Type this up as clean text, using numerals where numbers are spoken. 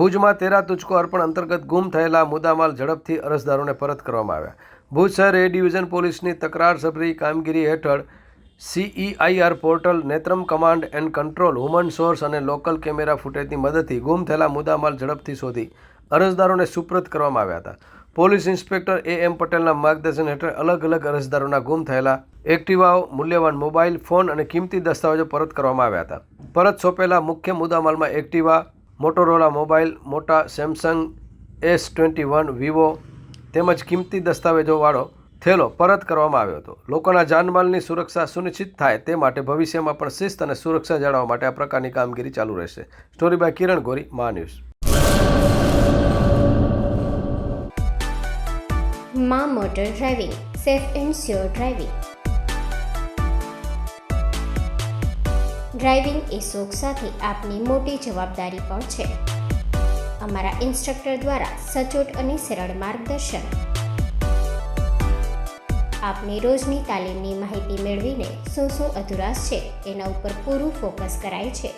ભુજમાં તેરા તુચકો અર્પણ અંતર્ગત ગુમ થયેલા મુદ્દામાલ ઝડપથી અરજદારોને પરત કરવામાં આવ્યા. ભુજ શહેર એ ડિવિઝન પોલીસની તકરારસભરી કામગીરી હેઠળ CEIR portal, Netram command and control, human source અને લોકલ કેમેરા ફૂટેજની મદદથી ગુમ થયેલા મુદ્દામાલ ઝડપથી શોધી અરજદારોને સુપ્રત કરવામાં આવ્યા હતા. પોલીસ ઇન્સ્પેક્ટર AM પટેલના માર્ગદર્શન હેઠળ અલગ અલગ અરજદારોના ગુમ થયેલા એક્ટિવાઓ, મૂલ્યવાન મોબાઈલ ફોન અને કિંમતી દસ્તાવેજો પરત કરવામાં આવ્યા હતા. પરત સોંપેલા મુખ્ય મુદ્દામાલમાં એક્ટિવા, મોટોરોલા મોબાઈલ, મોટા સેમસંગ S21, વિવો તેમજ કિંમતી દસ્તાવેજોવાળો થેલો પરત કરવામાં આવ્યો હતો. લોકોના જાનમાલની સુરક્ષા સુનિશ્ચિત થાય તે માટે ભવિષ્યમાં પણ શિસ્ત અને સુરક્ષા જાળવવા માટે આ પ્રકારની કામગીરી ચાલુ રહેશે. સ્ટોરી બાય કિરણ ગોરી, મા ન્યૂઝ. માં motor driving, safe and sure driving. Driving એ શોખ સાથે આપની મોટી જવાબદારી પણ છે. અમારા ઇન્સ્ટ્રક્ટર દ્વારા સચોટ અને સરળ માર્ગદર્શન. આપની રોજની તાલીમની માહિતી મેળવીને શું અધુરાશ છે એના ઉપર પૂરું ફોકસ કરાય છે.